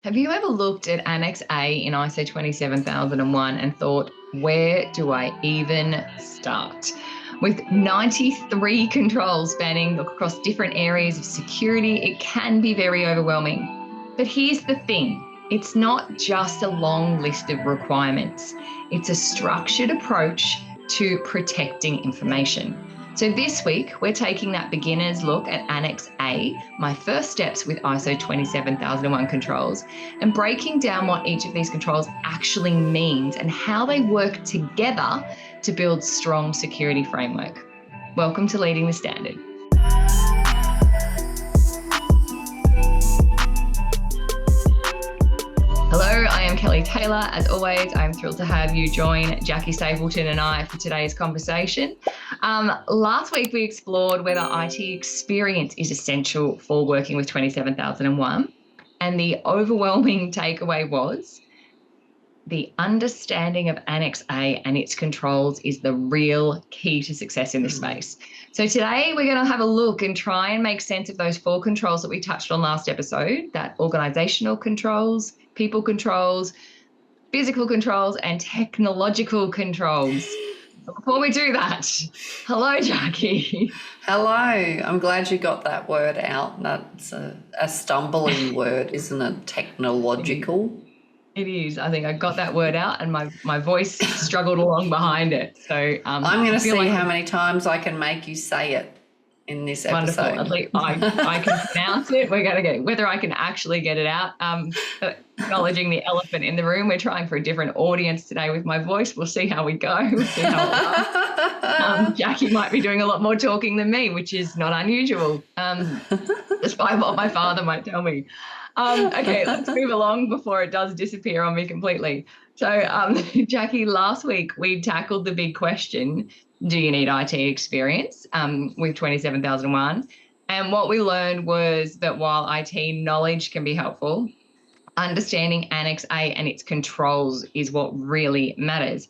Have you ever looked at Annex A in ISO 27001 and thought, where do I even start? With 93 controls spanning across different areas of security, it can be very overwhelming. But here's the thing, it's not just a long list of requirements. It's a structured approach to protecting information. So this week, we're taking that beginner's look at Annex A, my first steps with ISO 27001 controls, and breaking down what each of these controls actually means and how they work together to build strong security framework. Welcome to Leading the Standard. Hello, I am Kelly Taylor. As always, I'm thrilled to have you join Jackie Stapleton and I for today's conversation. Last week, we explored whether IT experience is essential for working with 27001. And the overwhelming takeaway was the understanding of Annex A and its controls is the real key to success in this space. So today we're going to have a look and try and make sense of those 4 controls that we touched on last episode, that organizational controls, people controls, physical controls, and technological controls. Before we do that, hello, Jackie. Hello. I'm glad you got that word out. That's a stumbling word, isn't it? Technological. It is. I think I got that word out and my voice struggled along behind it. So I'm going to see how many times I can make you say it in this episode. Wonderful. At least I can pronounce it. We're going to get whether I can actually get it out. Acknowledging the elephant in the room. We're trying for a different audience today with my voice. We'll see how we go. We'll see how Jackie might be doing a lot more talking than me, which is not unusual, despite what my father might tell me. Okay, let's move along before it does disappear on me completely. So, Jackie, last week we tackled the big question, do you need IT experience with 27001? And what we learned was that while IT knowledge can be helpful, understanding Annex A and its controls is what really matters.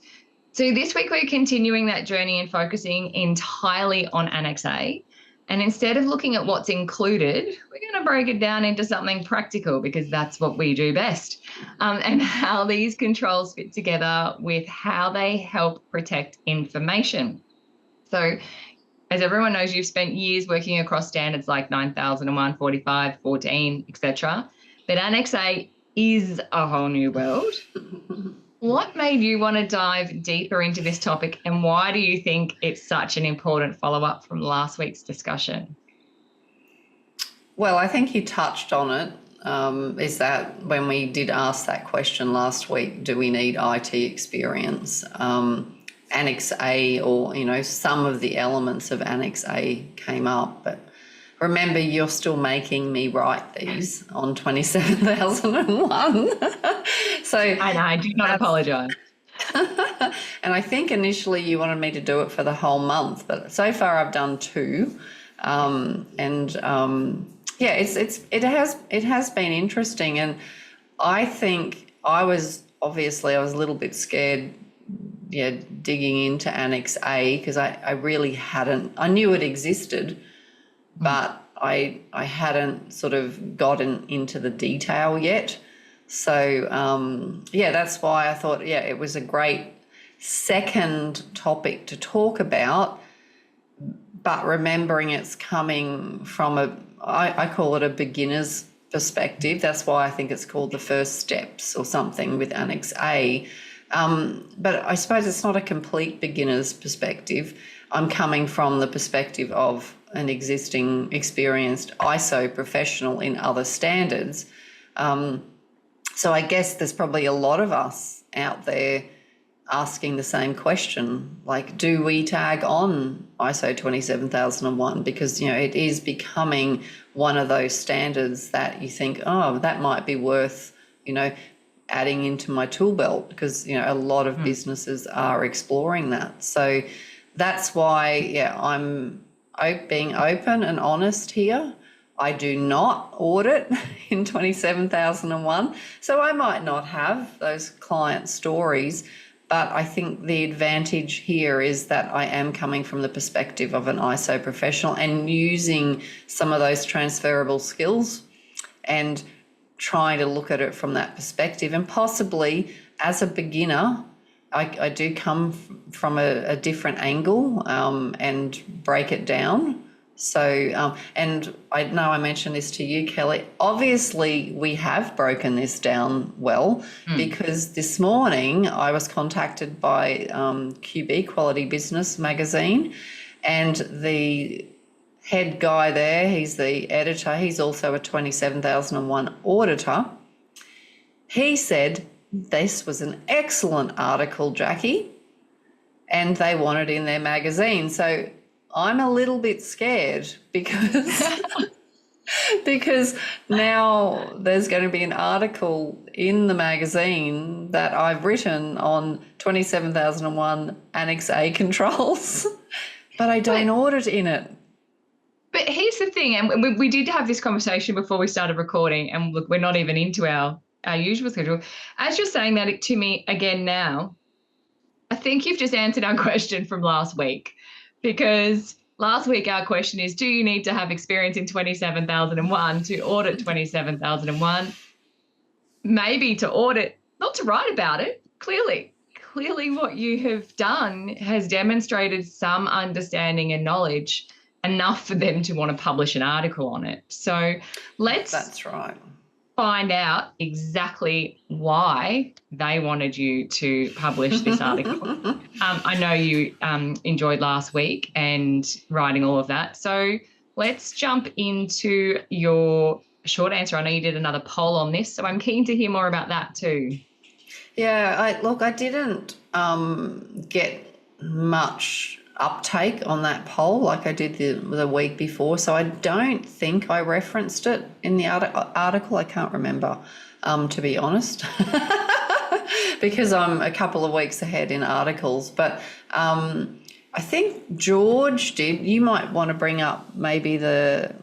So this week we're continuing that journey and focusing entirely on Annex A. And instead of looking at what's included, we're going to break it down into something practical because that's what we do best, and how these controls fit together with how they help protect information. So as everyone knows, you've spent years working across standards like 9001, 45, 14, etc. But Annex A is a whole new world. What made you want to dive deeper into this topic, and why do you think it's such an important follow-up from last week's discussion? Well, I think you touched on it, is that when we did ask that question last week, do we need IT experience? Annex A, or, some of the elements of Annex A came up, but remember, you're still making me write these on 27001. So I do not apologise. And I think initially you wanted me to do it for the whole month, but so far I've done 2. It has been interesting, and I think I was a little bit scared, digging into Annex A because I really hadn't. I knew it existed, but I hadn't sort of gotten into the detail yet. So, that's why I thought, it was a great second topic to talk about, but remembering it's coming from I call it a beginner's perspective. That's why I think it's called the first steps or something with Annex A. But I suppose it's not a complete beginner's perspective. I'm coming from the perspective of an existing experienced ISO professional in other standards. So I guess there's probably a lot of us out there asking the same question, like, do we tag on ISO 27001? Because, it is becoming one of those standards that you think, that might be worth, adding into my tool belt, because, a lot of businesses are exploring that. So that's why, I'm being open and honest here. I do not audit in 27001, so I might not have those client stories, but I think the advantage here is that I am coming from the perspective of an ISO professional and using some of those transferable skills and trying to look at it from that perspective. And possibly as a beginner, I do come from a different angle and break it down. So, and I know I mentioned this to you, Kelly. Obviously, we have broken this down well because this morning I was contacted by QB, Quality Business Magazine, and the head guy there, he's the editor, he's also a 27001 auditor. He said, this was an excellent article, Jackie, and they want it in their magazine. So I'm a little bit scared because now there's going to be an article in the magazine that I've written on 27001 Annex A controls, but I don't audit in it. But here's the thing, and we did have this conversation before we started recording, and look, we're not even into our usual schedule. As you're saying that to me again now, I think you've just answered our question from last week, because last week our question is, do you need to have experience in 27001 to audit 27001? Maybe to audit, not to write about it. Clearly what you have done has demonstrated some understanding and knowledge enough for them to want to publish an article on it. So That's right. Find out exactly why they wanted you to publish this article. I know you enjoyed last week and writing all of that. So let's jump into your short answer. I know you did another poll on this, so I'm keen to hear more about that too. Yeah, I didn't get much uptake on that poll like I did the week before, so I don't think I referenced it in the article. I can't remember, to be honest, because I'm a couple of weeks ahead in articles. But I think George did. You might want to bring up maybe the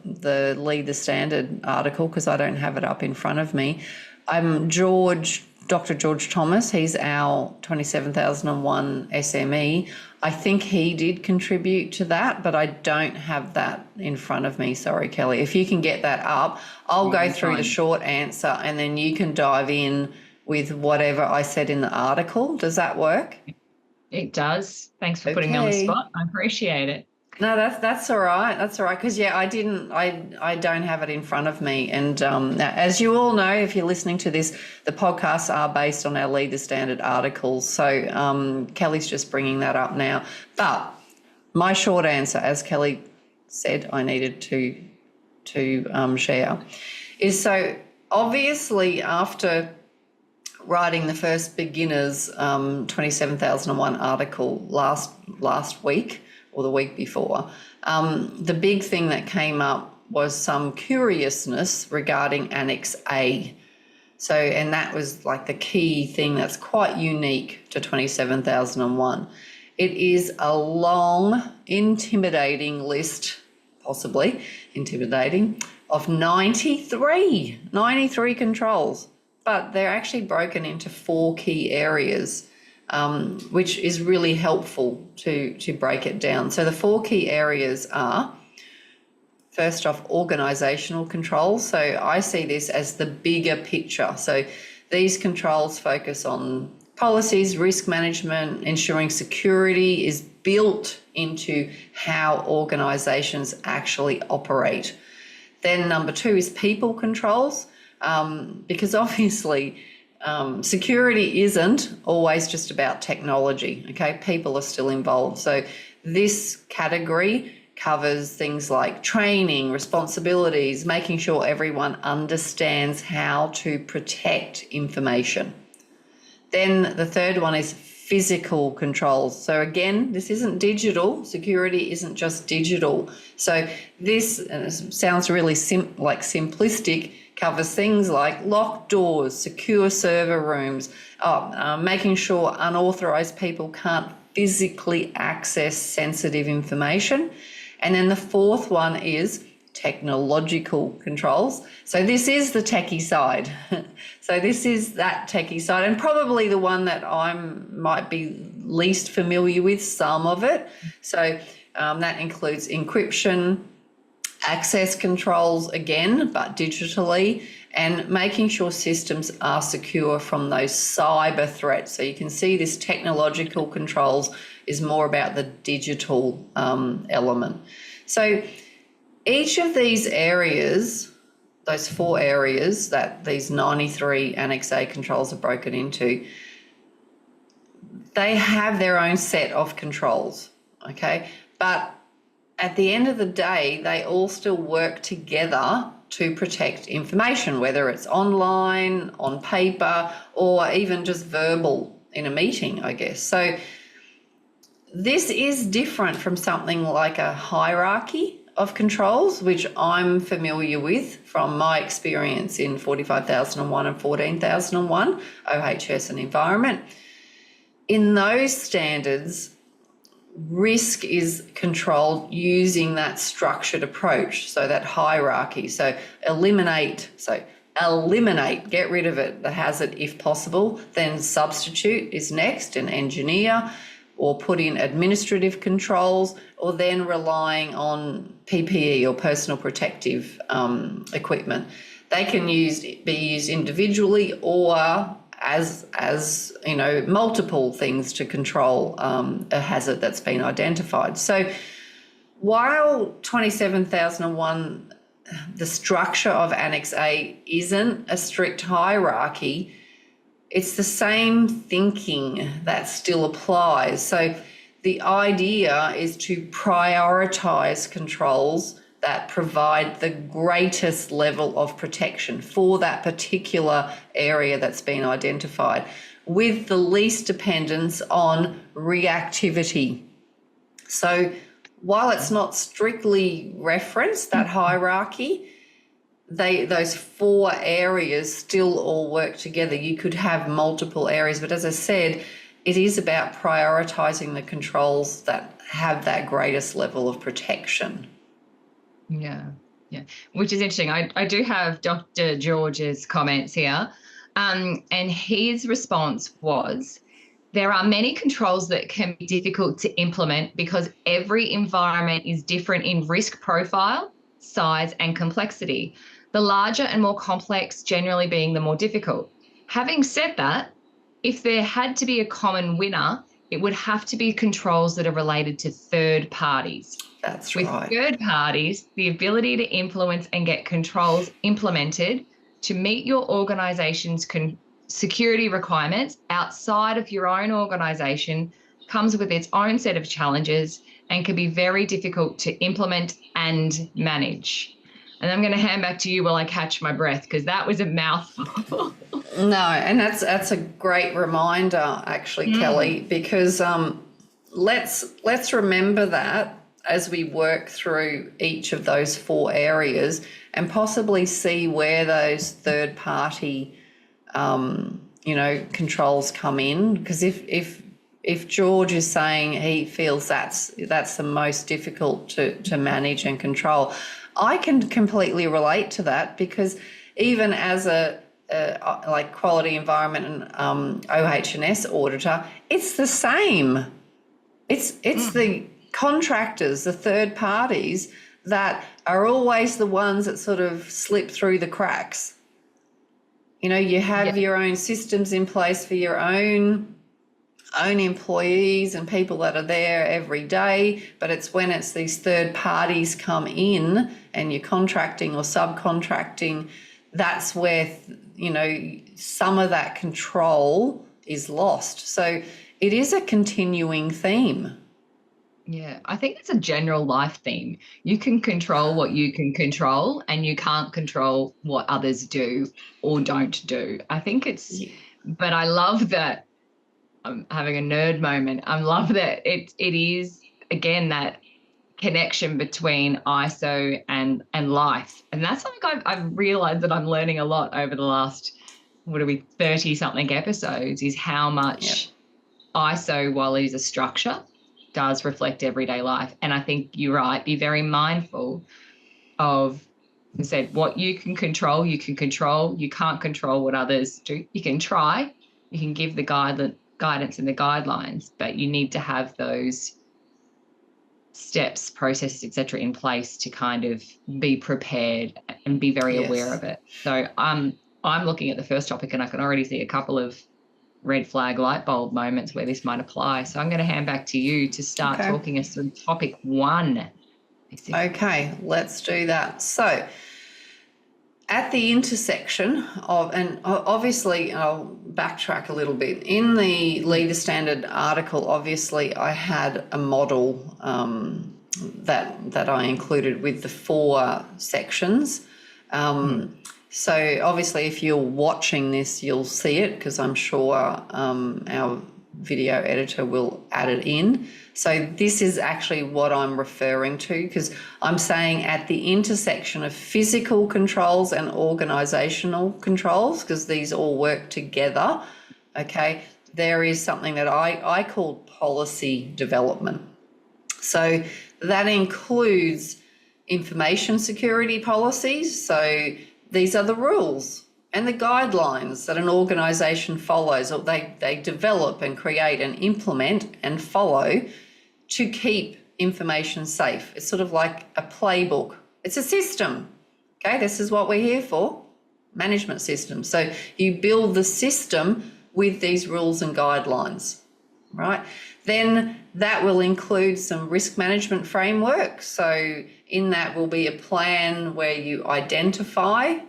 Lead the Standard article, because I don't have it up in front of me. Dr. George Thomas, he's our 27001 SME. I think he did contribute to that, but I don't have that in front of me. Sorry, Kelly. If you can get that up, I'll go through the short answer and then you can dive in with whatever I said in the article. Does that work? It does. Thanks for putting me on the spot. I appreciate it. No, that's all right. That's all right. Because I don't have it in front of me. And as you all know, if you're listening to this, the podcasts are based on our Lead the Standard articles. So Kelly's just bringing that up now. But my short answer, as Kelly said, I needed to share, is so obviously after writing the first beginners 27001 article last week, or the week before, the big thing that came up was some curiousness regarding Annex A. So, and that was like the key thing that's quite unique to 27001. It is a long, intimidating list, possibly intimidating, of 93 controls, but they're actually broken into 4 key areas, which is really helpful to break it down. So the 4 key areas are, first off, organisational controls. So I see this as the bigger picture. So these controls focus on policies, risk management, ensuring security is built into how organisations actually operate. Then number 2 is people controls, because obviously security isn't always just about technology, okay? People are still involved. So this category covers things like training, responsibilities, making sure everyone understands how to protect information. Then the third one is physical controls. So again, this isn't digital. Security isn't just digital. So this sounds really simplistic, covers things like locked doors, secure server rooms, making sure unauthorized people can't physically access sensitive information. And then the fourth one is technological controls. So this is the techie side. So this is that techie side, and probably the one that I might be least familiar with, some of it. So that includes encryption, access controls again, but digitally, and making sure systems are secure from those cyber threats. So you can see this technological controls is more about the digital element. So each of these areas, those 4 areas that these 93 Annex A controls are broken into, they have their own set of controls, okay? But at the end of the day, they all still work together to protect information, whether it's online, on paper, or even just verbal in a meeting, I guess. So this is different from something like a hierarchy of controls, which I'm familiar with from my experience in 45,001 and 14,001, OHS and environment. In those standards, risk is controlled using that structured approach, so that hierarchy. So eliminate, get rid of it, the hazard if possible. Then substitute is next, and engineer, or put in administrative controls, or then relying on PPE or personal protective equipment. They can be used individually or as you know, multiple things to control a hazard that's been identified. So while 27,001, the structure of Annex A isn't a strict hierarchy, it's the same thinking that still applies. So the idea is to prioritise controls that provide the greatest level of protection for that particular area that's been identified, with the least dependence on reactivity. So while it's not strictly referenced, that hierarchy, those 4 areas still all work together. You could have multiple areas, but as I said, it is about prioritising the controls that have that greatest level of protection. Yeah, which is interesting. I do have Dr. George's comments here, and his response was, there are many controls that can be difficult to implement because every environment is different in risk profile, size, and complexity, the larger and more complex generally being the more difficult. Having said that, if there had to be a common winner, it would have to be controls that are related to third parties. That's with right. third parties, the ability to influence and get controls implemented to meet your organization's security requirements outside of your own organization comes with its own set of challenges and can be very difficult to implement and manage. And I'm going to hand back to you while I catch my breath, because that was a mouthful. No, and that's a great reminder, actually, Kelly, because let's remember that as we work through each of those 4 areas and possibly see where those third party controls come in. Because if George is saying he feels that's the most difficult to manage and control, I can completely relate to that, because even as a like quality environment and OH&S auditor, it's the same. It's the contractors, the third parties, that are always the ones that sort of slip through the cracks. You know, you have your own systems in place for your own employees and people that are there every day, but it's when it's these third parties come in and you're contracting or subcontracting, that's where, some of that control is lost. So it is a continuing theme. Yeah, I think it's a general life theme. You can control what you can control, and you can't control what others do or don't do. I think but I love that. I'm having a nerd moment. I love that it is, again, that connection between ISO and life. And that's something I've realized that I'm learning a lot over the last, 30-something episodes, is how much ISO, while it is a structure, does reflect everyday life. And I think you're right, be very mindful of, as I said, what you can control, you can control. You can't control what others do. You can try, you can give the guidance and the guidelines, but you need to have those steps, processes, etc., in place to kind of be prepared and be very aware of it. So I'm looking at the first topic, and I can already see a couple of red flag light bulb moments where this might apply. So I'm going to hand back to you to start talking us through topic 1. Okay, let's do that. So at the intersection of, and obviously I'll backtrack a little bit. In the Leader Standard article, obviously I had a model that I included with the 4 sections. So obviously if you're watching this, you'll see it, because I'm sure our video editor will add it in. So this is actually what I'm referring to, because I'm saying at the intersection of physical controls and organisational controls, because these all work together, okay, there is something that I call policy development. So that includes information security policies. So these are the rules and the guidelines that an organisation follows, or they develop and create and implement and follow to keep information safe. It's sort of like a playbook. It's a system. Okay, this is what we're here for, management system. So you build the system with these rules and guidelines, right? Then that will include some risk management framework. So in that will be a plan where you identify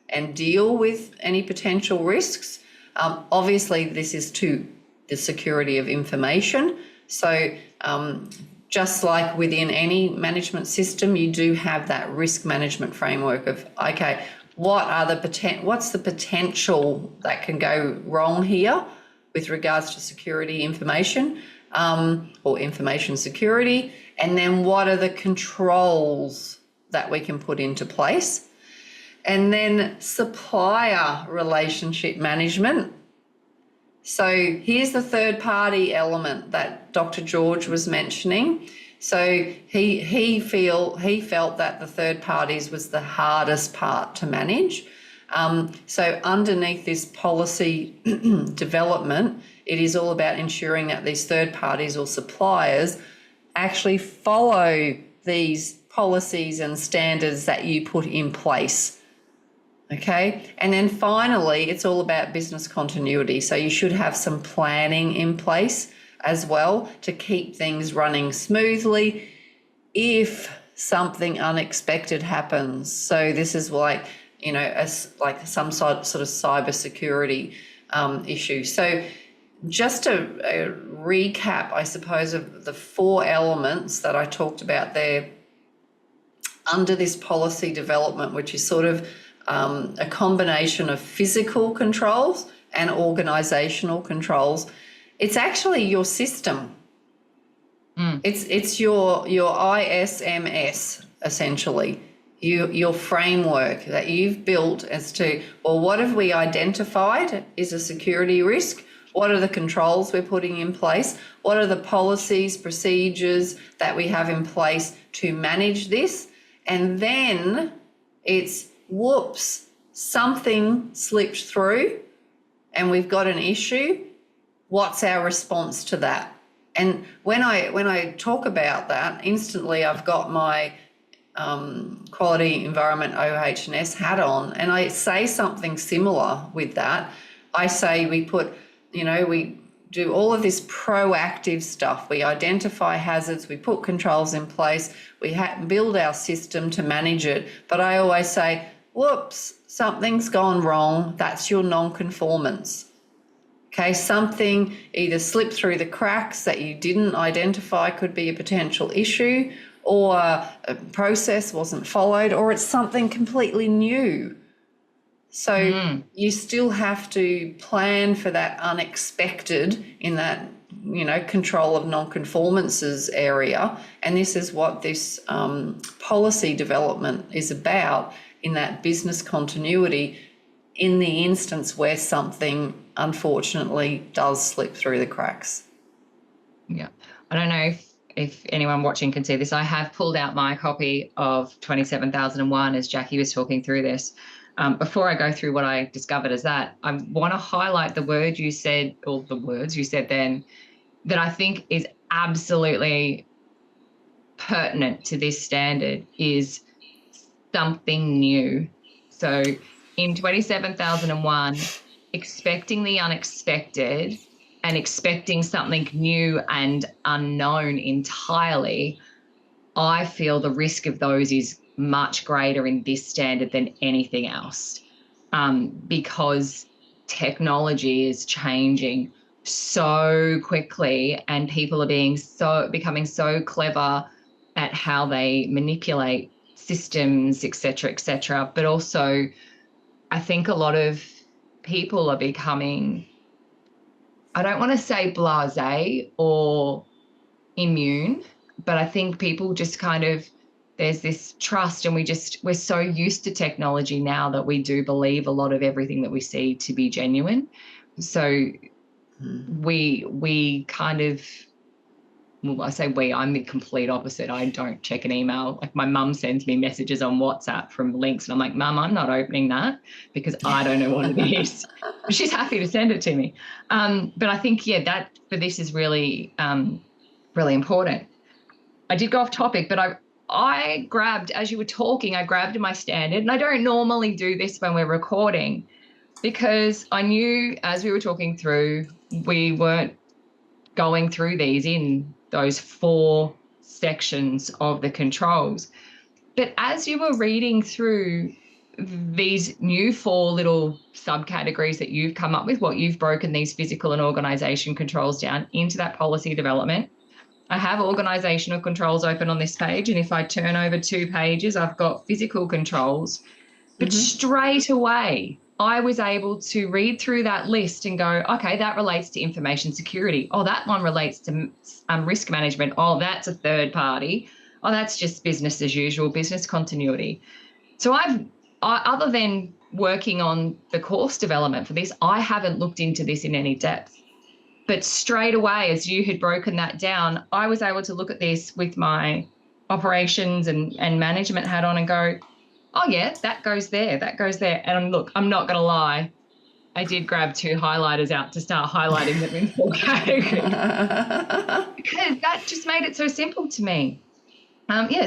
and deal with any potential risks. Obviously, this is to the security of information. So just like within any management system, you do have that risk management framework of, okay, what's the potential that can go wrong here with regards to security information or information security, and then what are the controls that we can put into place. And then supplier relationship management. So here's the third party element that Dr. George was mentioning. So he felt that the third parties was the hardest part to manage. So underneath this policy development, it is all about ensuring that these third parties or suppliers actually follow these policies and standards that you put in place. Okay, and then finally, it's all about business continuity. So you should have some planning in place as well to keep things running smoothly if something unexpected happens. So this is like, you know, like some sort of cybersecurity issue. So just to recap, I suppose, of the 4 elements that I talked about there under this policy development, which is sort of a combination of physical controls and organisational controls. It's actually your system. It's your ISMS, essentially, your framework that you've built as to, well, what have we identified is a security risk? What are the controls we're putting in place? What are the policies, procedures that we have in place to manage this? And then it's, whoops, something slipped through and we've got an issue. What's our response to that? And when I talk about that, instantly I've got my quality environment OH&S hat on, and I say something similar with that. I say we do all of this proactive stuff. We identify hazards, we put controls in place, we build our system to manage it. But I always say, whoops, something's gone wrong. That's your non-conformance. Okay, something either slipped through the cracks that you didn't identify could be a potential issue, or a process wasn't followed, or it's something completely new. So you still have to plan for that unexpected in that, control of non-conformances area. And this is what this policy development is about, in that business continuity in the instance where something unfortunately does slip through the cracks. Yeah. I don't know if anyone watching can see this. I have pulled out my copy of 27001 as Jackie was talking through this. Before I go through what I discovered as that, I want to highlight the word you said, or the words you said then, that I think is absolutely pertinent to this standard is something new. So in 27001, expecting the unexpected and expecting something new and unknown entirely, I feel the risk of those is much greater in this standard than anything else, because technology is changing so quickly and people are becoming so clever at how they manipulate systems, et cetera, but also I think a lot of people are becoming, I don't want to say blasé or immune, but I think people just kind of, there's this trust and we're so used to technology now that we do believe a lot of everything that we see to be genuine. So we kind of, well, I say I'm the complete opposite. I don't check an email. Like my mum sends me messages on WhatsApp from links and I'm like, Mum, I'm not opening that because I don't know what it is. But she's happy to send it to me. But I think, that for this is really, really important. I did go off topic, but I grabbed, as you were talking, I grabbed my standard, and I don't normally do this when we're recording because I knew as we were talking through, we weren't going through these in those 4 sections of the controls. But as you were reading through these new 4 little subcategories that you've come up with, what you've broken these physical and organisation controls down into that policy development. I have organisational controls open on this page, and if I turn over 2 pages, I've got physical controls. But straight away, I was able to read through that list and go, okay, that relates to information security. Oh, that one relates to risk management. Oh, that's a third party. Oh, that's just business as usual, business continuity. So other than working on the course development for this, I haven't looked into this in any depth. But straight away, as you had broken that down, I was able to look at this with my operations and management hat on and go, oh, yeah, that goes there, that goes there. And look, I'm not going to lie, I did grab 2 highlighters out to start highlighting them in 4 categories because that just made it so simple to me.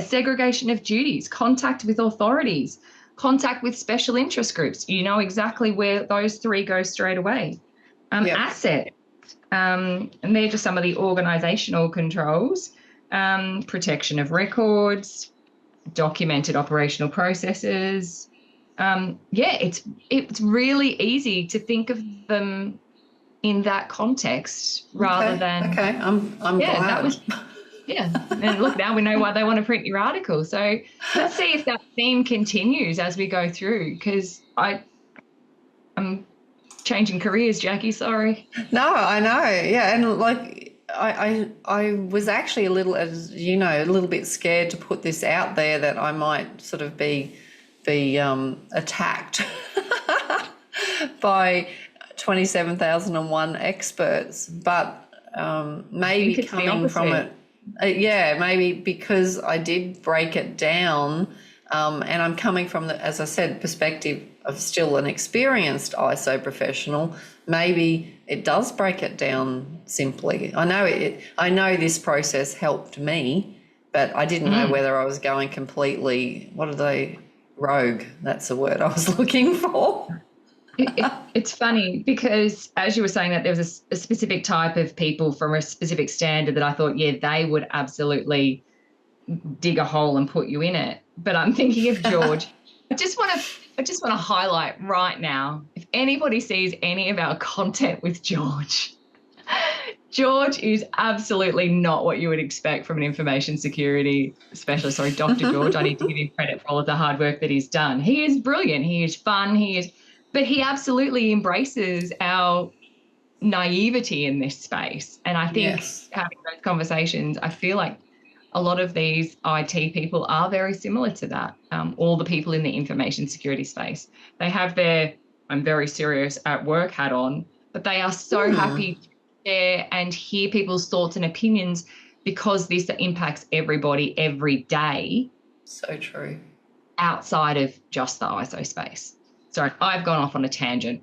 Segregation of duties, contact with authorities, contact with special interest groups. You know exactly where those 3 go straight away. Asset. And they're just some of the organisational controls, protection of records, documented operational processes. It's really easy to think of them in that context rather than. Okay, I'm glad. That was. And look, now we know why they want to print your article. So let's see if that theme continues as we go through, because I'm changing careers, Jackie. Sorry. No, I know. Yeah, and like I was actually a little bit scared to put this out there that I might sort of be attacked by 27,001 experts, but maybe coming from it. Maybe because I did break it down, and I'm coming from as I said, perspective of still an experienced ISO professional. Maybe it does break it down simply. I know this process helped me, but I didn't know whether I was going completely. Rogue? That's the word I was looking for. It's funny because as you were saying that there was a specific type of people from a specific standard that I thought, they would absolutely dig a hole and put you in it. But I'm thinking of George. I just want to highlight right now, if anybody sees any of our content with George is absolutely not what you would expect from an information security specialist. Sorry, Dr. George. I need to give him credit for all of the hard work that he's done. He is brilliant. He is fun. But he absolutely embraces our naivety in this space. And I think having those conversations, I feel like a lot of these IT people are very similar to that. All the people in the information security space, they have their I'm very serious at work hat on, but they are so happy to share and hear people's thoughts and opinions because this impacts everybody every day. So true. Outside of just the ISO space. Sorry, I've gone off on a tangent.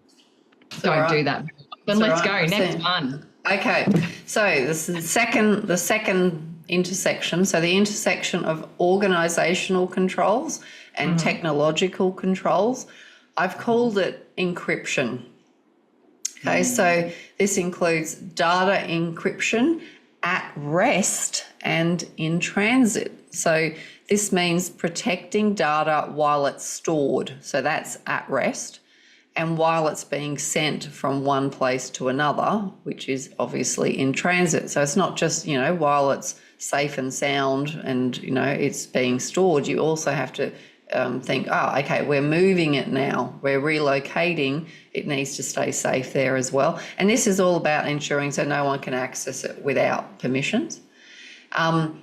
Don't do that. Then let's go. Next one. Okay, so this is the second intersection. So the intersection of organizational controls and technological controls, I've called it encryption. Okay, so this includes data encryption at rest and in transit. So this means protecting data while it's stored. So that's at rest. And while it's being sent from one place to another, which is obviously in transit. So it's not just, while it's safe and sound and, it's being stored, you also have to think, okay, we're moving it now. We're relocating. It needs to stay safe there as well. And this is all about ensuring so no one can access it without permissions.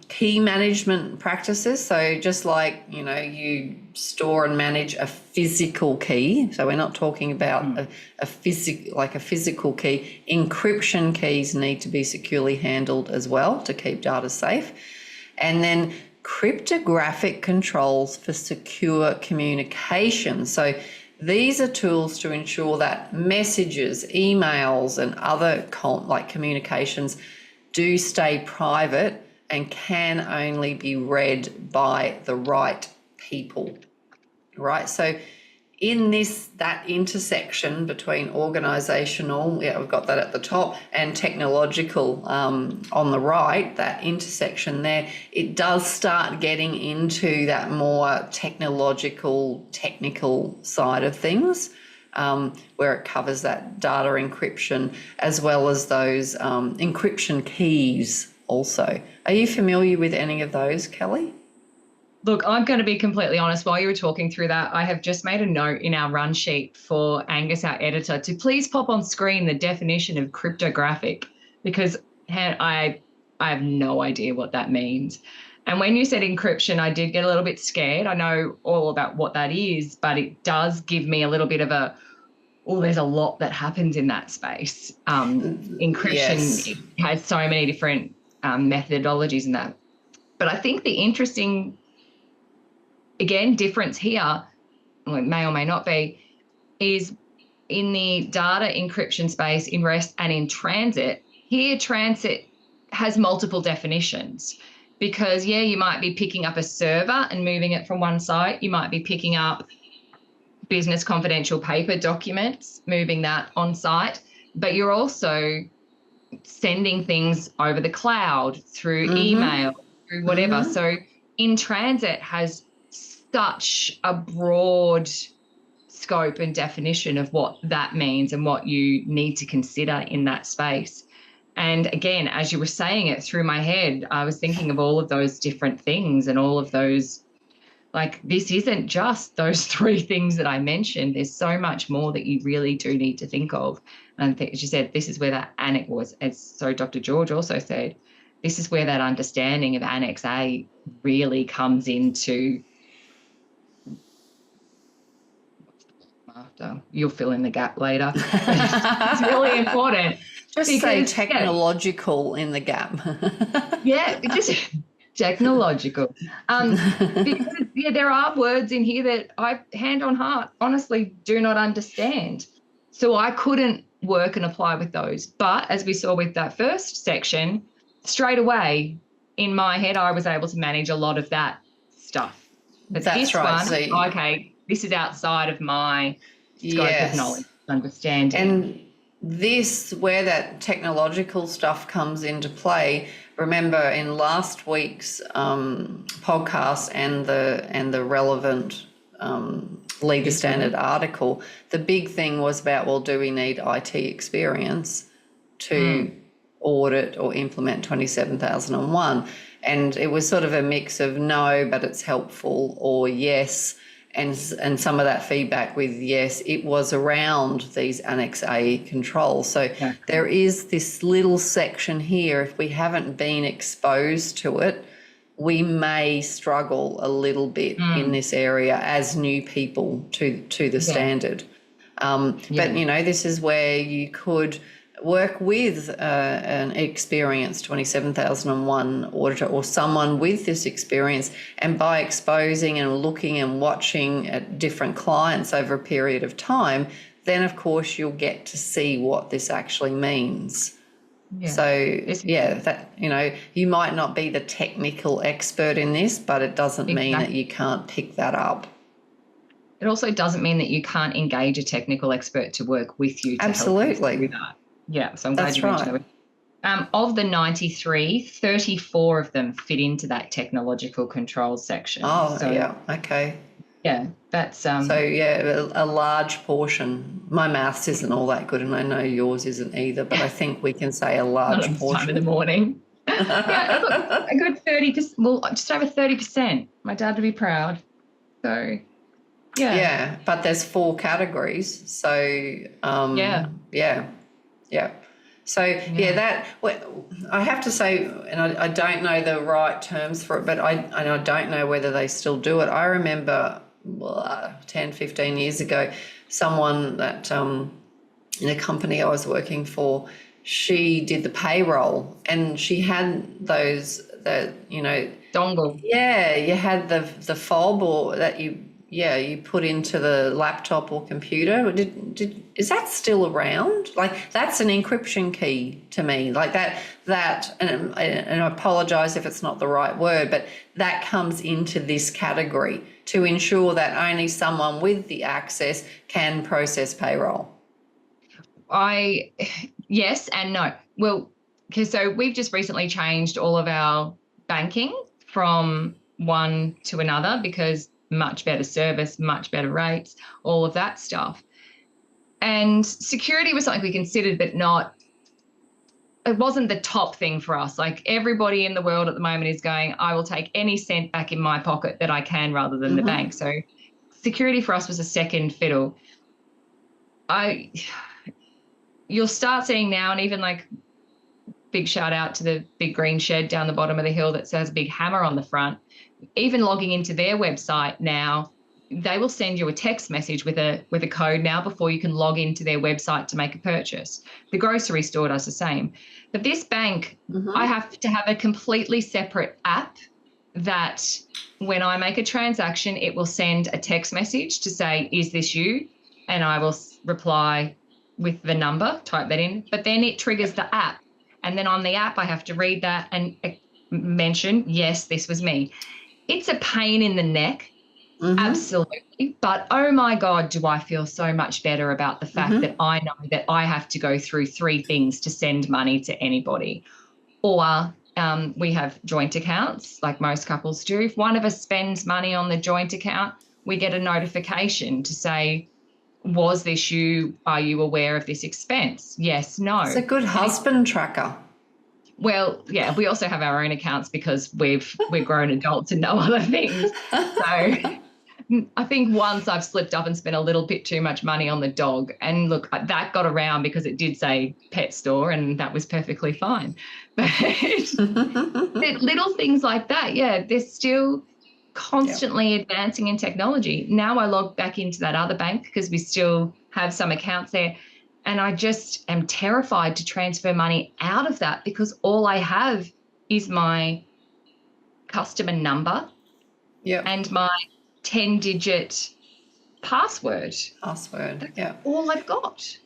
Key management practices. So just like, you store and manage a physical key. So we're not talking about a physical key. Encryption keys need to be securely handled as well to keep data safe. And then cryptographic controls for secure communication. So these are tools to ensure that messages, emails, and other communications do stay private and can only be read by the right people, right? So in that intersection between organisational, we've got that at the top, and technological on the right, that intersection there, it does start getting into that more technical side of things, where it covers that data encryption as well as those encryption keys also. Are you familiar with any of those, Kelly? Look, I'm going to be completely honest. While you were talking through that, I have just made a note in our run sheet for Angus, our editor, to please pop on screen the definition of cryptographic, because I have no idea what that means. And when you said encryption, I did get a little bit scared. I know all about what that is, but it does give me a little bit of there's a lot that happens in that space. Encryption has so many different methodologies in that. But I think the interesting, again, difference here, or it may or may not be, is in the data encryption space in rest and in transit. Here, transit has multiple definitions because, you might be picking up a server and moving it from one site. You might be picking up business confidential paper documents, moving that on site, but you're also sending things over the cloud through email, through whatever. So in transit has such a broad scope and definition of what that means and what you need to consider in that space. And again, as you were saying it through my head, I was thinking of all of those different things and all of those, this isn't just those three things that I mentioned. There's so much more that you really do need to think of. And as you said, this is where that Annex was, so Dr. George also said, this is where that understanding of Annex A really comes into. After you'll fill in the gap later. It's really important. Just say technological in the gap. Just technological. Because there are words in here that I, hand on heart, honestly do not understand. So I couldn't work and apply with those. But as we saw with that first section, straight away in my head, I was able to manage a lot of that stuff. But that's right. One, okay, this is outside of my scope of knowledge, understanding. And this, where that technological stuff comes into play, remember in last week's podcast and the relevant leader standard article, the big thing was about, do we need IT experience to audit or implement 27001? And it was sort of a mix of no, but it's helpful, or yes. And some of that feedback with yes, it was around these Annex A controls. So there is this little section here. If we haven't been exposed to it, we may struggle a little bit in this area as new people to the standard. But, this is where you could work with an experienced 27001 auditor or someone with this experience, and by exposing and looking and watching at different clients over a period of time, then of course you'll get to see what this actually means. Yeah. So, that, you might not be the technical expert in this, but it doesn't mean that you can't pick that up. It also doesn't mean that you can't engage a technical expert to work with you to help you do that. Yeah, so I'm glad you mentioned that. Of the 93, 34 of them fit into that technological controls section. Oh, yeah, okay. Yeah, that's... a large portion. My maths isn't all that good, and I know yours isn't either, but I think we can say a large portion. Not at this time in the morning. Yeah, look, a good 30%, well, just over 30%. My dad would be proud. So... Yeah, but there's 4 categories. So, So, I have to say, and I don't know the right terms for it, but I don't know whether they still do it. I remember 10, 15 years ago, someone that in a company I was working for, she did the payroll, and she had those, dongle. Yeah, you had the fob, or that you put into the laptop or computer. Is that still around? Like, that's an encryption key to me. Like that, and I apologise if it's not the right word, but that comes into this category to ensure that only someone with the access can process payroll. Yes and no. Well, so we've just recently changed all of our banking from one to another because much better service, much better rates, all of that stuff. And security was something we considered, but it wasn't the top thing for us. Like, everybody in the world at the moment is going, I will take any cent back in my pocket that I can rather than the bank. So security for us was a second fiddle. You'll start seeing now, and even like, big shout out to the big green shed down the bottom of the hill that says big hammer on the front. Even logging into their website now, they will send you a text message with a code now before you can log into their website to make a purchase. The grocery store does the same. But this bank, I have to have a completely separate app that when I make a transaction, it will send a text message to say, is this you? And I will reply with the number, type that in. But then it triggers the app. And then on the app, I have to read that and mention, yes, this was me. It's a pain in the neck, absolutely. But, oh, my God, do I feel so much better about the fact that I know that I have to go through 3 things to send money to anybody. Or we have joint accounts, like most couples do. If one of us spends money on the joint account, we get a notification to say, was this you? Are you aware of this expense? Yes, no. It's a good husband tracker. Well, yeah, we also have our own accounts because we're grown adults and know other things. So I think once I've slipped up and spent a little bit too much money on the dog, and look, that got around because it did say pet store, and that was perfectly fine. But little things like that, they're still constantly advancing in technology. Now I log back into that other bank because we still have some accounts there. And I just am terrified to transfer money out of that because all I have is my customer number and my 10-digit password. That's all I've got.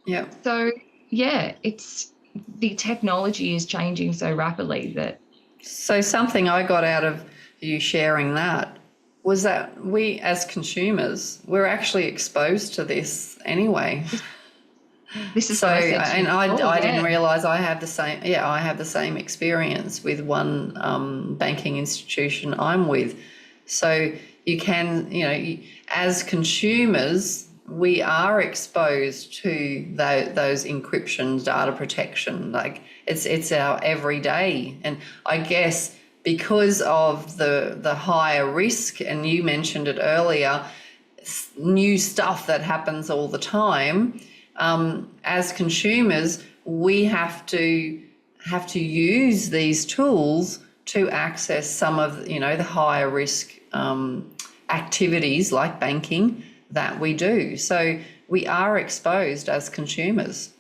Yeah. So, it's the technology is changing so rapidly that... So something I got out of you sharing that was that we as consumers, we're actually exposed to this anyway. This is so, and I didn't realise I have the same. Yeah, I have the same experience with one banking institution I'm with. So you can, as consumers, we are exposed to those encryption, data protection. Like it's our everyday, and I guess because of the higher risk, and you mentioned it earlier, new stuff that happens all the time. As consumers, we have to use these tools to access some of the higher risk activities like banking that we do. So we are exposed as consumers.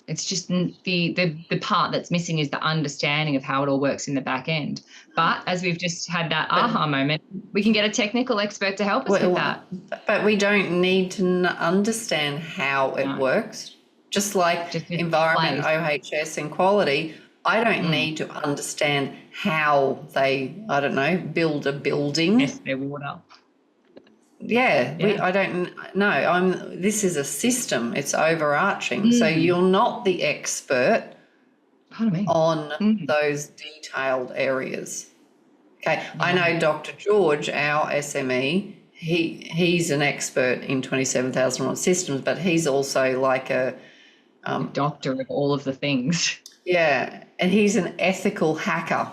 It's just the part that's missing is the understanding of how it all works in the back end. But as we've just had that aha moment, we can get a technical expert to help us with that. But we don't need to understand how it works Just like Just in environment, place. OHS and quality, I don't need to understand how they, I don't know, build a building. Test their water. Yeah, Yeah. I don't know. This is a system. It's overarching. So you're not the expert Pardon me. on those detailed areas. Okay, I know Dr. George, our SME, he's an expert in 27,001 systems, but he's also like a doctor of all of the things. yeah, and he's an ethical hacker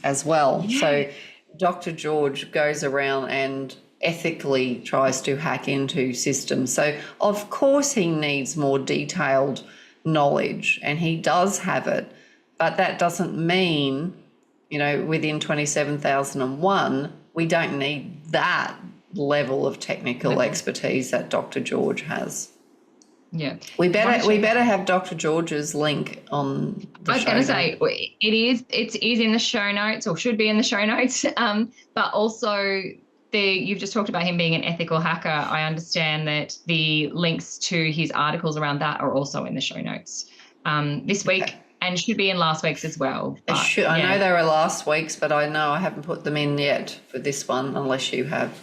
as well. Yeah. So Dr. George goes around and ethically tries to hack into systems. So of course he needs more detailed knowledge, and he does have it, but that doesn't mean, within 27,001, we don't need that level of technical expertise that Dr. George has. Yeah. We better have Dr. George's link on the show. I was going to say, it is in the show notes, or should be in the show notes, but also you've just talked about him being an ethical hacker. I understand that the links to his articles around that are also in the show notes this week, and should be in last week's as well. I know they were last week's, but I know I haven't put them in yet for this one, unless you have.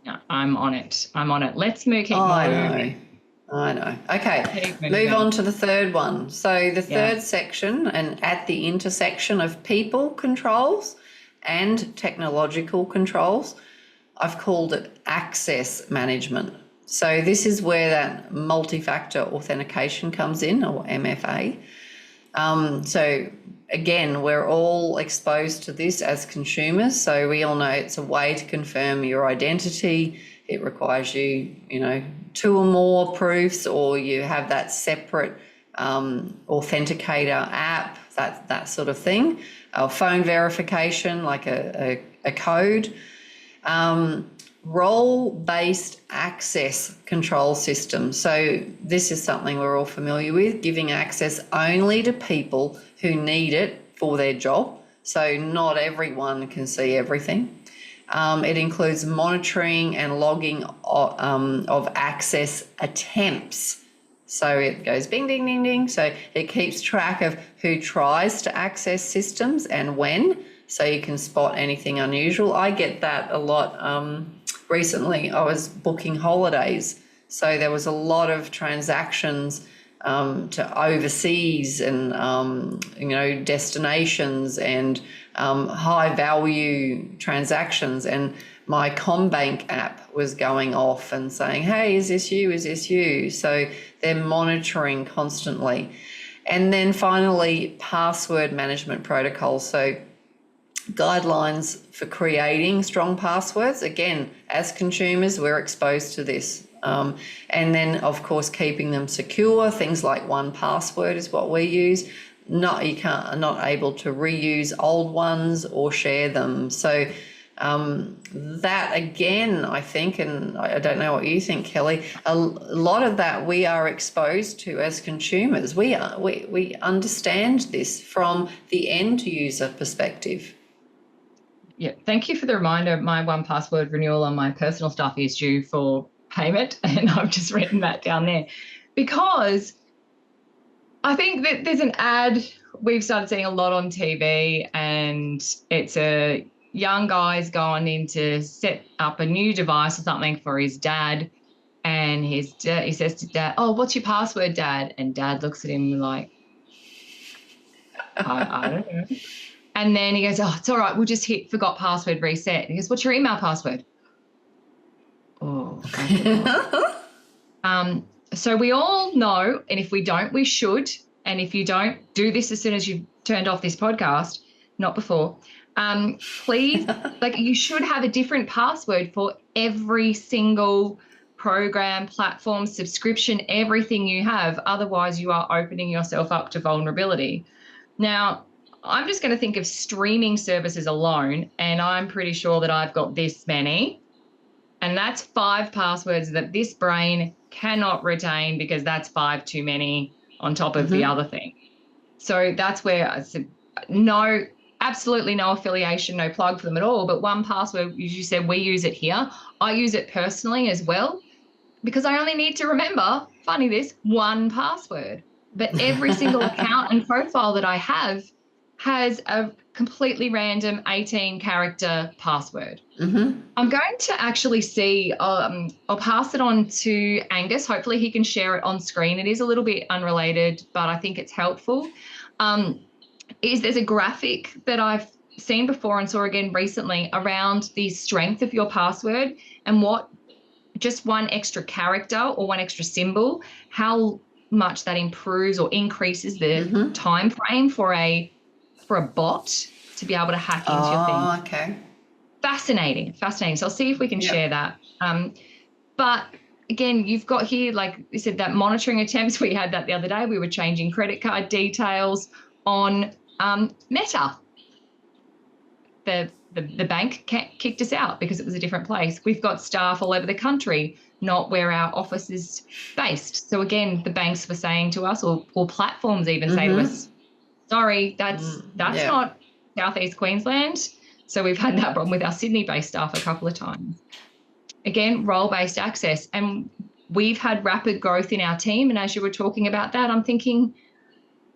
No, I'm on it. Let's keep moving. I know. Okay, move on to the third one. So the third section, and at the intersection of people controls and technological controls, I've called it access management. So this is where that multi-factor authentication comes in, or MFA. So again, we're all exposed to this as consumers. So we all know it's a way to confirm your identity. It requires you, 2 or more proofs, or you have that separate authenticator app, that sort of thing. Phone verification, like a code. Role-based access control system. So this is something we're all familiar with, giving access only to people who need it for their job. So not everyone can see everything. It includes monitoring and logging of access attempts. So it goes bing, ding, ding, ding. So it keeps track of who tries to access systems and when, so you can spot anything unusual. I get that a lot. Recently, I was booking holidays. So there was a lot of transactions to overseas and, destinations and high value transactions. And my CommBank app was going off and saying, hey, is this you? Is this you? So they're monitoring constantly. And then finally, password management protocols. So guidelines for creating strong passwords. Again, as consumers, we're exposed to this. And then, of course, keeping them secure. Things like 1Password is what we use. Not able to reuse old ones or share them. So that again, I think, and I don't know what you think, Kelly, a lot of that we are exposed to as consumers. We understand this from the end user perspective. Yeah, thank you for the reminder. My 1Password renewal on my personal stuff is due for payment, and I've just written that down there, because I think that there's an ad we've started seeing a lot on TV, and it's a young guy's gone in to set up a new device or something for his dad, and he says to Dad, oh, what's your password, Dad? And Dad looks at him like, I don't know. And then he goes, oh, it's all right, we'll just hit forgot password reset. And he goes, what's your email password? Oh, I forgot. So we all know, and if we don't, we should. And if you don't, do this as soon as you've turned off this podcast, not before. Please, you should have a different password for every single program, platform, subscription, everything you have. Otherwise, you are opening yourself up to vulnerability. Now, I'm just going to think of streaming services alone, and I'm pretty sure that I've got this many. And that's 5 passwords that this brain cannot retain, because that's 5 too many on top of the other thing. So that's where I said, no, absolutely no affiliation, no plug for them at all. But 1Password, as you said, we use it here. I use it personally as well, because I only need to remember funny this, one password. But every single account and profile that I have has a completely random 18-character password. Mm-hmm. I'm going to actually see, I'll pass it on to Angus. Hopefully he can share it on screen. It is a little bit unrelated, but I think it's helpful. There's a graphic that I've seen before and saw again recently around the strength of your password and what just one extra character or one extra symbol, how much that improves or increases the time frame for a bot to be able to hack into your thing. Oh, okay. Fascinating. So I'll see if we can share that. But again, you've got here, like you said, that monitoring attempts. We had that the other day. We were changing credit card details on Meta. The bank kicked us out because it was a different place. We've got staff all over the country, not where our office is based. So again, the banks were saying to us, or platforms even say to us, sorry, that's not Southeast Queensland. So we've had that problem with our Sydney-based staff a couple of times. Again, role-based access. And we've had rapid growth in our team. And as you were talking about that, I'm thinking,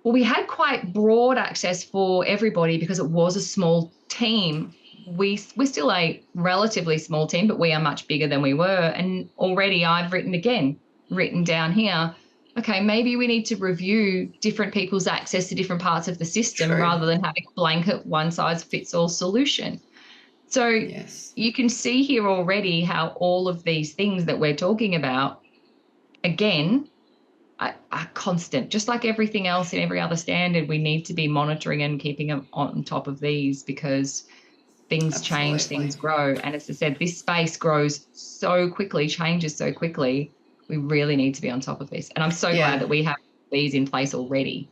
well, we had quite broad access for everybody because it was a small team. We're still a relatively small team, but we are much bigger than we were. And already I've written down here, okay, maybe we need to review different people's access to different parts of the system rather than having a blanket one-size-fits-all solution. So you can see here already how all of these things that we're talking about, again, are constant. Just like everything else in every other standard, we need to be monitoring and keeping on top of these because things change, things grow. And as I said, this space grows so quickly, changes so quickly. We really need to be on top of this. And I'm so glad that we have these in place already.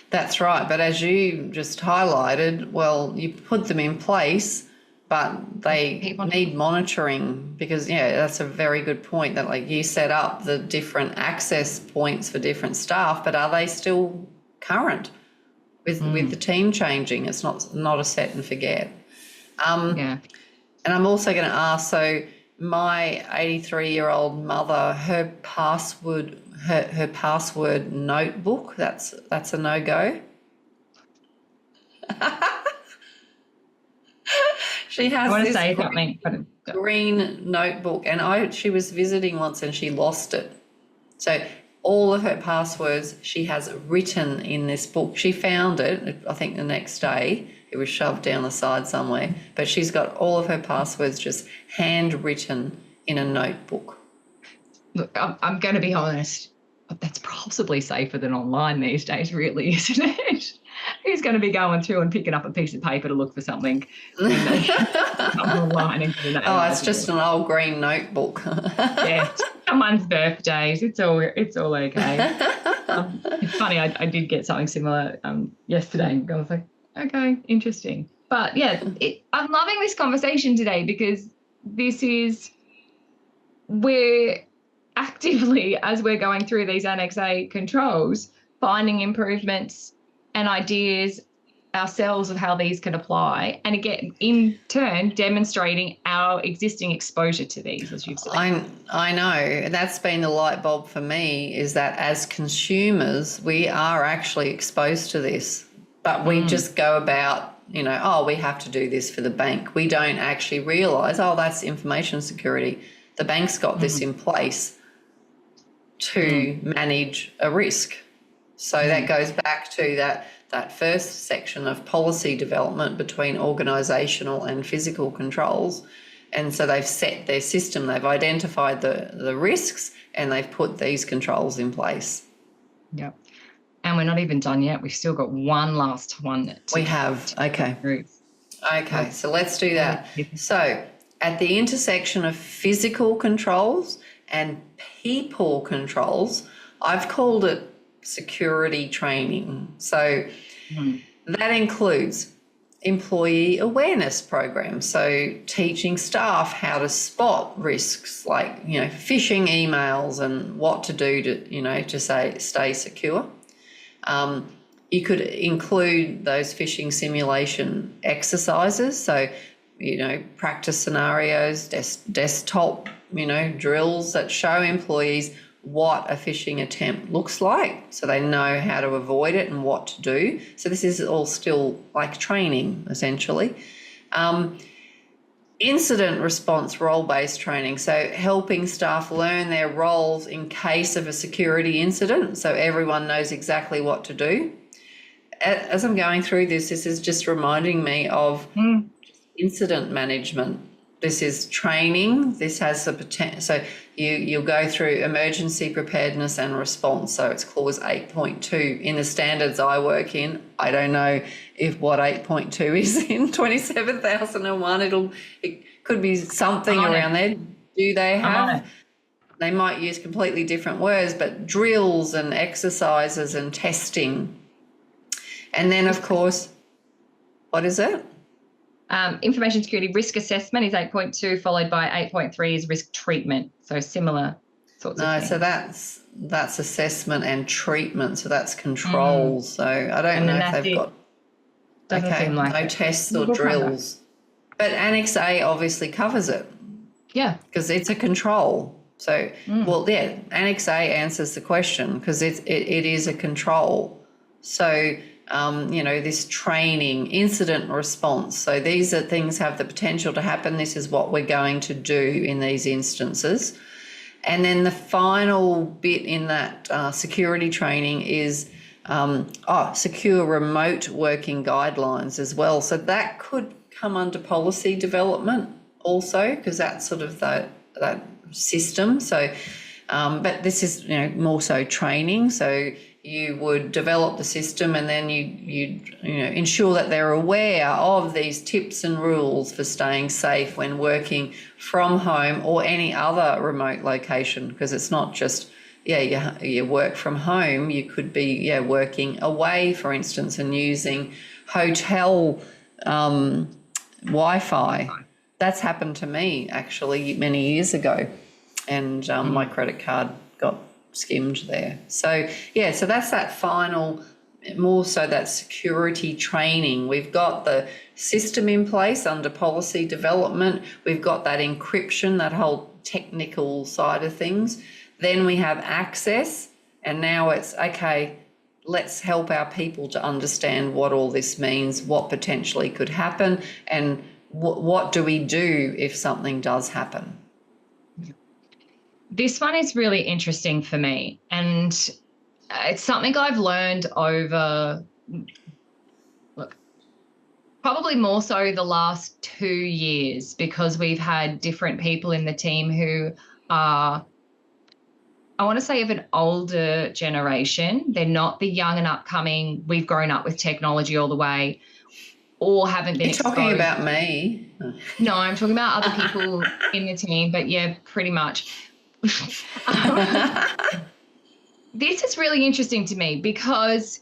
That's right. But as you just highlighted, well, you put them in place, but they need monitoring because, that's a very good point that like you set up the different access points for different staff, but are they still current with the team changing? It's not a set and forget. And I'm also going to ask, so my 83-year-old mother, her password notebook, that's a no-go. She has this green notebook, and she was visiting once and she lost it. So all of her passwords she has written in this book. She found it, I think, the next day. It was shoved down the side somewhere, but she's got all of her passwords just handwritten in a notebook. Look, I'm going to be honest. That's possibly safer than online these days, really, isn't it? Who's going to be going through and picking up a piece of paper to look for something online? It's just an old green notebook. Someone's birthdays. It's all okay. It's funny. I did get something similar yesterday. I was like, okay, interesting. But I'm loving this conversation today because we're actively, as we're going through these Annex A controls, finding improvements and ideas ourselves of how these can apply, and again, in turn, demonstrating our existing exposure to these, as you've said. I know. That's been the light bulb for me, is that as consumers, we are actually exposed to this, but we just go about, we have to do this for the bank. We don't actually realise, that's information security. The bank's got this in place to manage a risk. So that goes back to that first section of policy development between organisational and physical controls. And so they've set their system, they've identified the risks, and they've put these controls in place. Yep. And we're not even done yet. We've still got one last one. We have. Okay. Okay, so let's do that. So at the intersection of physical controls and people controls, I've called it security training. So that includes employee awareness programs, so teaching staff how to spot risks like phishing emails and what to do to stay secure. You could include those phishing simulation exercises, so practice scenarios, desktop drills that show employees what a phishing attempt looks like, so they know how to avoid it and what to do. So this is all still like training, essentially. Incident response role-based training, so helping staff learn their roles in case of a security incident, so everyone knows exactly what to do. As I'm going through this is just reminding me of incident management. This is training. This has the potential. So you'll go through emergency preparedness and response. So it's clause 8.2 in the standards I work in. I don't know if what 8.2 is in 27,001. It could be something around there. Do they have? They might use completely different words, but drills and exercises and testing. And then, of course, what is it? Information security risk assessment is 8.2, followed by 8.3 is risk treatment. So similar sorts of things. No, so that's assessment and treatment. So that's control. So I don't know if they've got no tests or drills. But Annex A obviously covers it. Yeah. Because it's a control. So, well, yeah, Annex A answers the question because it is a control. So, this training, incident response. So these are things have the potential to happen. This is what we're going to do in these instances. And then the final bit in that security training is secure remote working guidelines as well. So that could come under policy development also, because that's sort of that system. So, but this is more so training. So you would develop the system and then you ensure that they're aware of these tips and rules for staying safe when working from home or any other remote location, because it's not just you work from home. You could be working away, for instance, and using hotel Wi-Fi. That's happened to me actually many years ago, and my credit card got skimmed there. So so that's that final, more so that security training. We've got the system in place under policy development. We've got that encryption, that whole technical side of things. Then we have access, and now it's okay, let's help our people to understand what all this means, what potentially could happen, and what do we do if something does happen. This one is really interesting for me, and it's something I've learned over, probably more so the last 2 years, because we've had different people in the team who are, I want to say, of an older generation. They're not the young and upcoming, we've grown up with technology all the way, or haven't been exposed. You're talking about me? No, I'm talking about other people in the team, but yeah, pretty much. This is really interesting to me because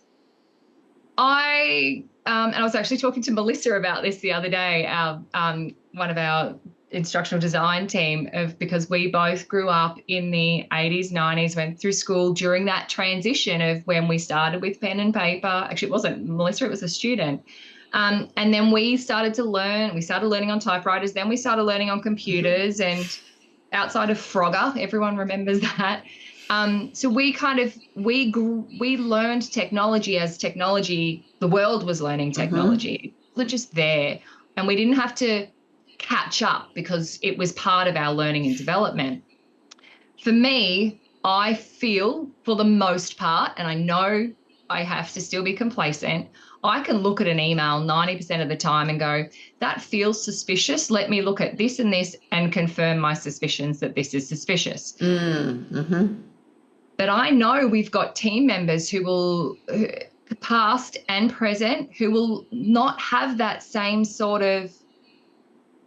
and I was actually talking to Melissa about this the other day, one of our instructional design team, because we both grew up in the 80s, 90s, went through school during that transition of when we started with pen and paper. Actually, it wasn't Melissa, it was a student. And then we started learning on typewriters, then we started learning on computers, and outside of Frogger, everyone remembers that. So we learned technology as technology, the world was learning technology. It wasn't just there. And we didn't have to catch up because it was part of our learning and development. For me, I feel, for the most part, and I know I have to still be complacent, I can look at an email 90% of the time and go, that feels suspicious. Let me look at this and this and confirm my suspicions that this is suspicious. But I know we've got team members who will, past and present, who will not have that same sort of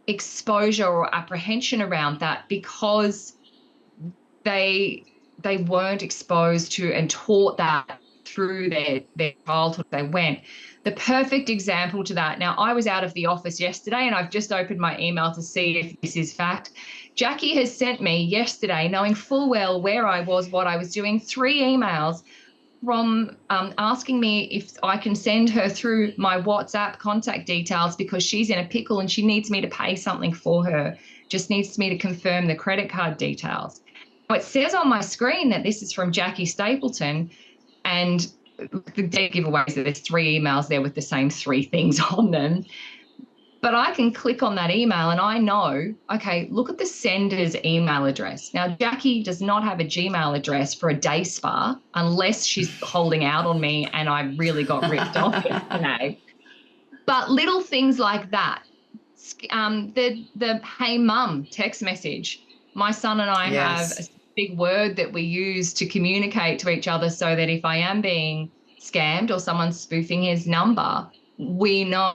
exposure or apprehension around that because they weren't exposed to and taught that through their childhood. They went. The perfect example to that. Now, I was out of the office yesterday and I've just opened my email to see if this is fact. Jackie has sent me yesterday, knowing full well where I was, what I was doing, 3 emails from asking me if I can send her through my WhatsApp contact details because she's in a pickle and she needs me to pay something for her, just needs me to confirm the credit card details. it says on my screen that this is from Jackie Stapleton, and the deep giveaway is that there's 3 emails there with the same 3 things on them. But I can click on that email and I know, okay, look at the sender's email address. Now, Jackie does not have a Gmail address for a day spa unless she's holding out on me and I really got ripped off yesterday. But little things like that, the hey mum text message. My son and I have a big word that we use to communicate to each other so that if I am being scammed or someone's spoofing his number, we know,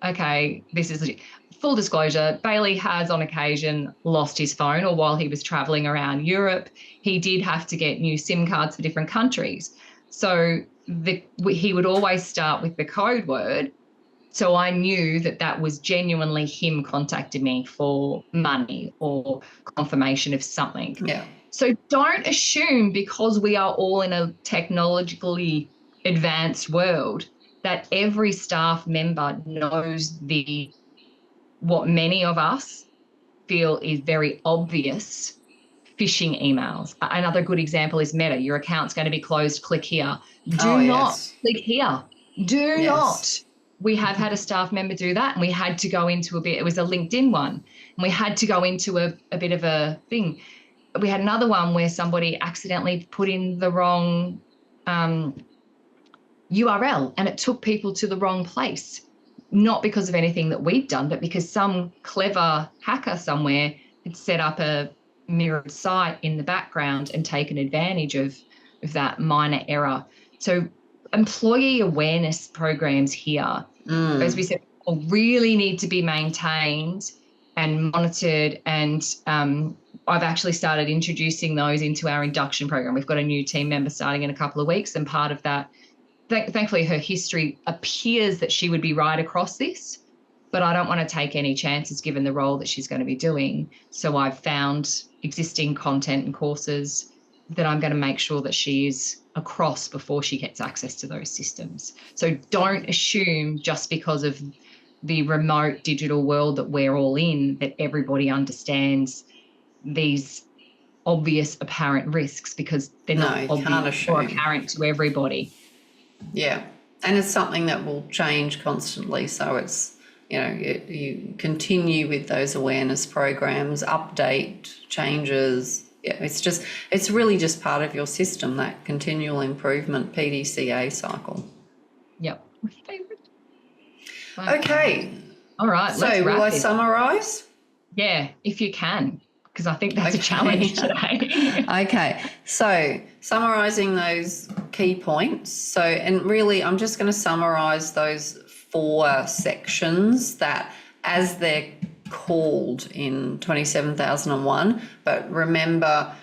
okay, this is legit. Full disclosure, Bailey has on occasion lost his phone, or while he was traveling around Europe, he did have to get new SIM cards for different countries. So he would always start with the code word. So I knew that was genuinely him contacting me for money or confirmation of something. Yeah. So don't assume because we are all in a technologically advanced world that every staff member knows what many of us feel is very obvious phishing emails. Another good example is Meta. Your account's going to be closed. Click here. Do not click here. Do not. We have had a staff member do that, and we had to go into it was a LinkedIn one, and we had to go into a bit of a thing. We had another one where somebody accidentally put in the wrong URL and it took people to the wrong place, not because of anything that we'd done, but because some clever hacker somewhere had set up a mirrored site in the background and taken advantage of that minor error. So employee awareness programs here, as we said, really need to be maintained and monitored. And I've actually started introducing those into our induction program. We've got a new team member starting in a couple of weeks, and part of that, thankfully, her history appears that she would be right across this, but I don't want to take any chances given the role that she's going to be doing. So I've found existing content and courses that I'm going to make sure that she is across before she gets access to those systems. So don't assume just because of the remote digital world that we're all in that everybody understands these obvious apparent risks, because they're not obvious or apparent to everybody. Yeah, and it's something that will change constantly. So it's, you continue with those awareness programs, update changes. Yeah, it's really just part of your system, that continual improvement PDCA cycle. Yep. My favourite. Okay. All right. So will I summarise? Yeah, if you can, because I think that's a challenge today. Okay. So summarising those key points. So, and really I'm just going to summarise those 4 sections that, as they're called in 27001, but remember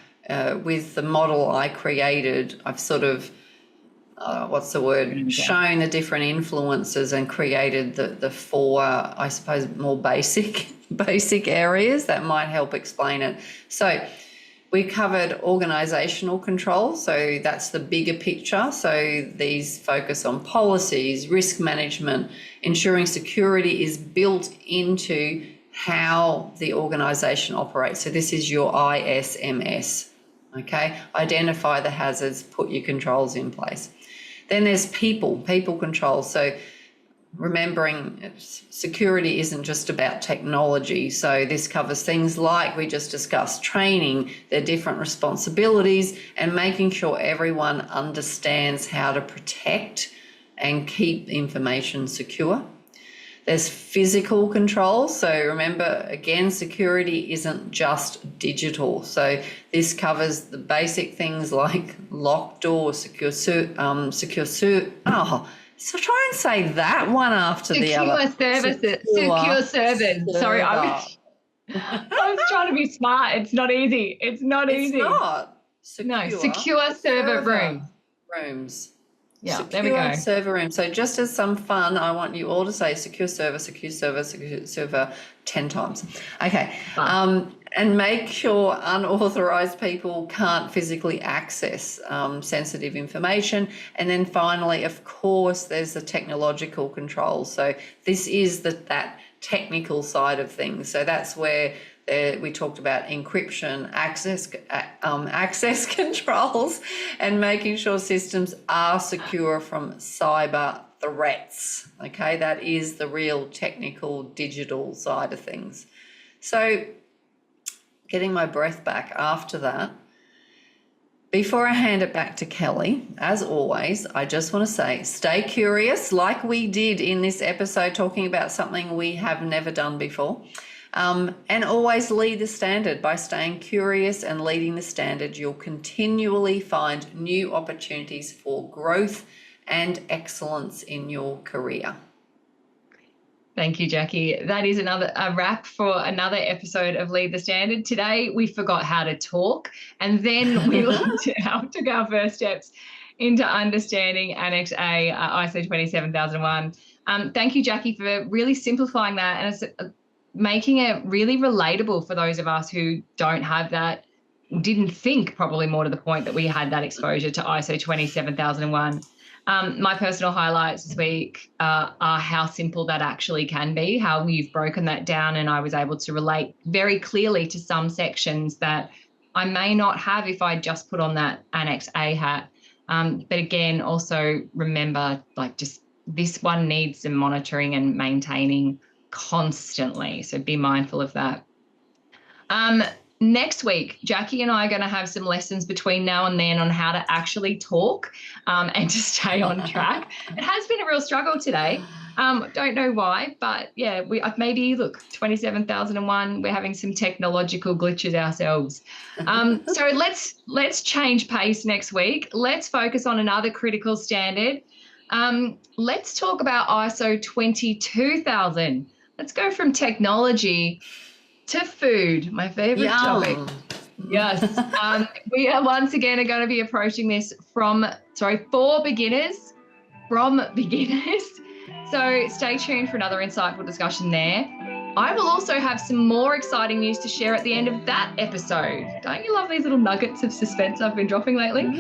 with the model I created, I've sort of shown the different influences and created the 4, I suppose, more basic areas that might help explain it. So we covered organisational control, so that's the bigger picture. So these focus on policies, risk management, ensuring security is built into how the organisation operates. So this is your ISMS, okay? Identify the hazards, put your controls in place. Then there's people control. So remembering security isn't just about technology. So this covers things like we just discussed, training, their different responsibilities, and making sure everyone understands how to protect and keep information secure. There's physical control. So remember, again, security isn't just digital. So this covers the basic things like locked doors, secure so try and say that one after the other. Secure servers. Sorry, I was trying to be smart. It's not easy. It's not easy. It's not. Secure server rooms. Yeah, there we go. Server room. So just as some fun, I want you all to say secure server, secure server, secure server 10 times. Okay. And make sure unauthorized people can't physically access sensitive information. And then finally, of course, there's the technological control. So this is that technical side of things. So that's where We talked about encryption, access controls, and making sure systems are secure from cyber threats. Okay, that is the real technical digital side of things. So getting my breath back after that, before I hand it back to Kelly, as always, I just want to say, stay curious, like we did in this episode, talking about something we have never done before. And always lead the standard. By staying curious and leading the standard, you'll continually find new opportunities for growth and excellence in your career. Thank you, Jackie. That is a wrap for another episode of Lead the Standard. Today, we forgot how to talk, and then we took our first steps into understanding Annex A, ISO 27001. Thank you, Jackie, for really simplifying that and making it really relatable for those of us who don't have that, didn't think, probably more to the point, that we had that exposure to ISO 27001. My personal highlights this week are how simple that actually can be, how you've broken that down, and I was able to relate very clearly to some sections that I may not have if I just put on that Annex A hat. But again, also remember, just this one needs some monitoring and maintaining constantly. So be mindful of that. Next week, Jackie and I are going to have some lessons between now and then on how to actually talk and to stay on track. It has been a real struggle today. Don't know why, but yeah, maybe 27,001. We're having some technological glitches ourselves. So let's change pace next week. Let's focus on another critical standard. Let's talk about ISO 22,000. Let's go from technology to food, my favorite topic. Yes. We are once again going to be approaching this for beginners, from beginners. So stay tuned for another insightful discussion there. I will also have some more exciting news to share at the end of that episode. Don't you love these little nuggets of suspense I've been dropping lately?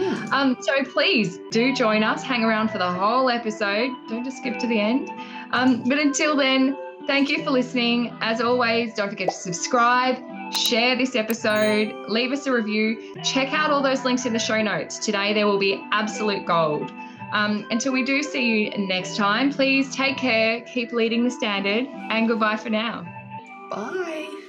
So please do join us. Hang around for the whole episode. Don't just skip to the end. But until then, thank you for listening. As always, don't forget to subscribe, share this episode, leave us a review, check out all those links in the show notes. Today there will be absolute gold. Until we do see you next time, please take care, keep leading the standard, and goodbye for now. Bye.